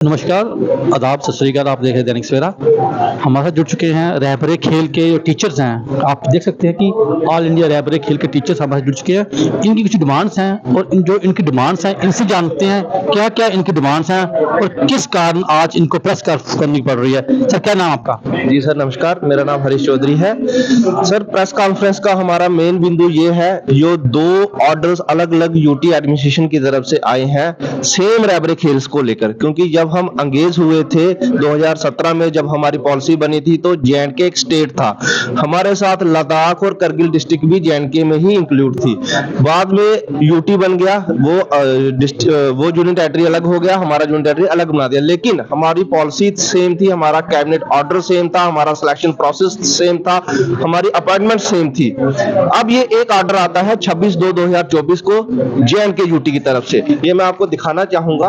नमस्कार, आदाब, सत श्री अकाल। आप देख रहे हैं दैनिक सवेरा। हमारे साथ जुड़ चुके हैं रहबरे खेल के जो टीचर्स हैं। आप देख सकते हैं कि ऑल इंडिया रहबरे खेल के टीचर्स हमारे साथ जुड़ चुके हैं। इनकी कुछ डिमांड्स हैं और जो इनकी डिमांड्स हैं इनसे जानते हैं क्या क्या इनकी डिमांड्स हैं और किस कारण आज इनको प्रेस करनी पड़ रही है। सर, क्या नाम आपका? जी सर, नमस्कार। मेरा नाम हरीश चौधरी है। सर, प्रेस कॉन्फ्रेंस का हमारा मेन बिंदु ये है, जो दो ऑर्डर्स अलग अलग यूटी एडमिनिस्ट्रेशन की तरफ से आए हैं सेम रहबरे खेल्स को लेकर। क्योंकि जब हम अंगेज हुए थे 2017 में, जब हमारी पॉलिसी बनी थी, तो जे.एंड.के एक स्टेट था। हमारे साथ लद्दाख और करगिल डिस्ट्रिक्ट भी जे.एंड.के में ही इंक्लूड थी। बाद में यूटी बन गया, वो यूनियन टेरिटरी अलग हो गया, हमारा यूनियन टेरिटरी अलग बना दिया। लेकिन हमारी पॉलिसी सेम थी, हमारा कैबिनेट ऑर्डर सेम था, हमारा सिलेक्शन प्रोसेस सेम था, हमारी अपॉइंटमेंट सेम थी। अब ये एक ऑर्डर आता है 26/2/2024 को जे.एंड.के यूटी की तरफ से। ये मैं आपको दिखाना चाहूंगा,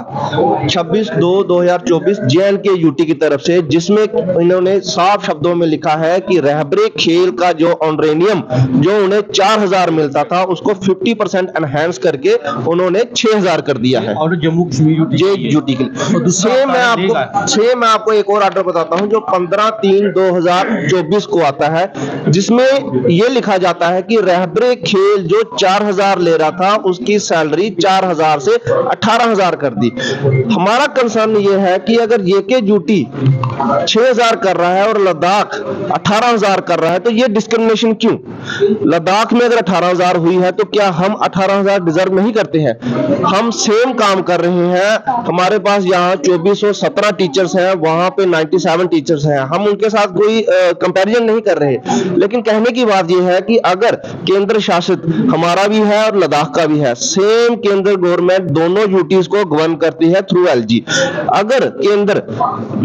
26/2/2024 जे.एंड.के यूटी की तरफ से, जिसमें इन्होंने साफ शब्दों में लिखा है कि रहबरे खेल का जो ऑनरेनियम जो उन्हें 4000 मिलता था, उसको 50% एनहांस करके उन्होंने 6000 कर दिया है। और जम्मू कश्मीर यूटी के लिए सेम मैं आपको एक और ऑर्डर बताता हूं, जो 15/3/2024 को आता है, जिसमें यह लिखा जाता है कि रहबरे खेल जो 4000 ले रहा था, उसकी सैलरी 4000 से 18000 कर दी। हमारा कंसर्न यह है कि अगर जेके यूटी 6000 कर रहा है और लद्दाख 18000 कर रहा है, तो यह डिस्क्रिमिनेशन क्यों? लद्दाख में अगर 18000 हुई है, तो क्या हम 18000 डिजर्व नहीं करते हैं? हम सेम काम कर रहे हैं। हमारे पास यहाँ 2417 टीचर्स हैं, वहां पे 97 टीचर्स हैं। हम उनके साथ कोई कंपैरिजन नहीं कर रहे। लेकिन कहने की बात यह है कि अगर केंद्र शासित हमारा भी है और लद्दाख का भी है, सेम केंद्र गवर्नमेंट दोनों यूटीज को गवर्न करती है थ्रू एलजी। अगर केंद्र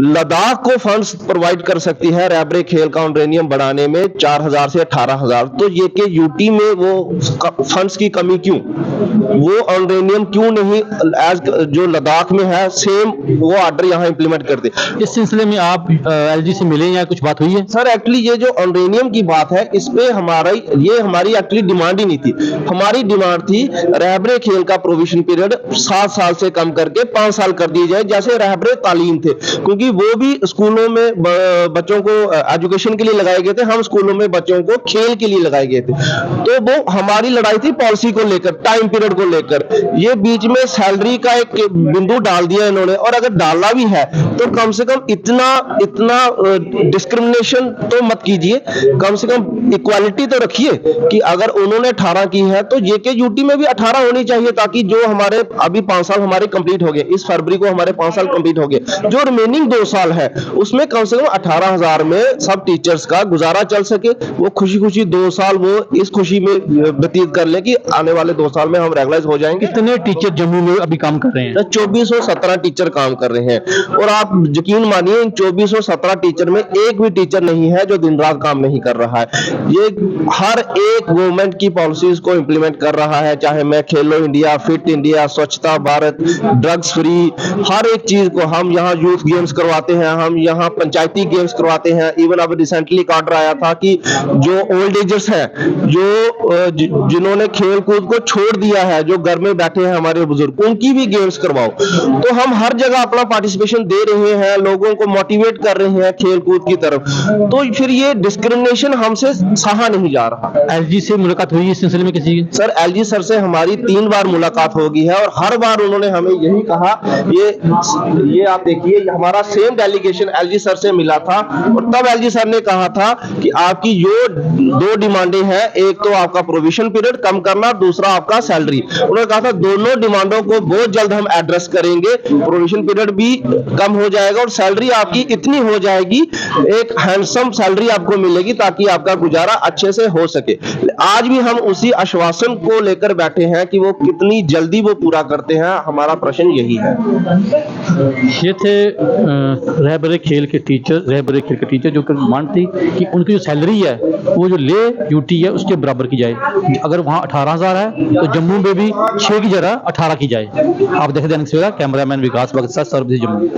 लद्दाख को फंड्स प्रोवाइड कर सकती है रहबरे खेल का ऑनरेनियम बढ़ाने में 4000 से 18000, तो ये के यूटी में वो फंड्स की कमी क्यों? वो ऑनरेनियम क्यों नहीं एज जो लद्दाख में है सेम वो ऑर्डर यहाँ इंप्लीमेंट करते? इस सिलसिले में आप एलजी से मिले या कुछ बात हुई है? सर, एक्चुअली ये जो ऑनरेनियम की बात है, इस पे हमारी एक्चुअली डिमांड ही नहीं थी। हमारी डिमांड थी रहबरे खेल का प्रोविजन पीरियड 7 साल से कम करके 5 साल कर दिए जाए, जैसे रहबरे तालीम थे। क्योंकि वो भी स्कूलों में बच्चों को एजुकेशन के लिए लगाए गए थे, हम स्कूलों में बच्चों को खेल के लिए लगाए गए थे। तो वो हमारी लड़ाई थी पॉलिसी को लेकर, टाइम पीरियड को लेकर। ये बीच में सैलरी का एक बिंदु डाल दिया इन्होंने, और अगर डालना भी है तो कम से कम इतना डिस्क्रिमिनेशन तो मत कीजिए, कम से कम इक्वालिटी तो रखिए कि अगर उन्होंने 18 की है तो जेके यूटी में भी 18 होनी चाहिए, ताकि जो हमारे अभी 5 साल हमारे कंप्लीट हो गए, इस फरवरी को हमारे 5 साल कंप्लीट हो गए, जो रिमेनिंग 2 साल है उसमें कम से कम 18000 में सब टीचर्स का गुजारा चल सके। वो खुशी खुशी 2 साल वो इस खुशी में व्यतीत कर ले कि आने वाले 2 साल में हम रेगुलराइज हो जाएंगे। कितने टीचर जम्मू में अभी काम कर रहे हैं? 2417 टीचर काम कर रहे हैं, और आप यकीन मानिए इन 2417 टीचर में एक भी टीचर नहीं है जो दिन रात काम नहीं कर रहा है। ये हर एक गवर्नमेंट की पॉलिसीज को इंप्लीमेंट कर रहा है, चाहे मैं खेलो इंडिया, फिट इंडिया, स्वच्छता भारत, ड्रग्स फ्री, हर एक चीज को। हम यहाँ यूथ गेम्स करवाते हैं, हम यहाँ पंचायती गेम्स करवाते हैं। इवन अब रिसेंटली एक ऑर्डर आया था कि जो ओल्ड एजर्स हैं, जो जिन्होंने खेल कूद को छोड़ दिया है, जो घर में बैठे हैं हमारे बुजुर्ग, उनकी भी गेम्स करवाओ। तो हम हर जगह अपना पार्टिसिपेशन दे रहे हैं, लोगों को मोटिवेट कर रहे हैं खेल कूद की तरफ। तो फिर ये डिस्क्रिमिनेशन हमसे सहा नहीं जा रहा। एलजी से मुलाकात हुई इस सिलसिले में किसी की? सर, एलजी सर से हमारी 3 बार मुलाकात हो गई है, और हर बार उन्होंने हमें यही कहा। ये आप देखिए, हमारा सेम डेलीगेशन एलजी सर से मिला था, और तब एलजी सर ने कहा था कि आपकी जो 2 डिमांडें हैं, एक तो आपका प्रोविजन पीरियड कम करना, दूसरा आपका सैलरी। उन्होंने कहा था दोनों डिमांडों को बहुत जल्द हम एड्रेस करेंगे। प्रोविजन पीरियड भी कम हो जाएगा और सैलरी आपकी इतनी हो जाएगी, एक हैंडसम सैलरी आपको मिलेगी, ताकि आपका गुजारा अच्छे से हो सके। आज भी हम उसी आश्वासन को लेकर बैठे हैं कि वो कितनी जल्दी वो पूरा करते हैं। हमारा प्रश्न यही है। ये थे रहबरे खेल के टीचर जो डिमांड थी कि उनकी जो सैलरी है वो जो ले यूटी है उसके बराबर की जाए। अगर वहाँ 18000 है तो जम्मू में भी 6 की जगह 18 की जाए। आप देख दैनिक सवेरा, कैमरामैन विकास भगत, सर्वदिश जम्मू।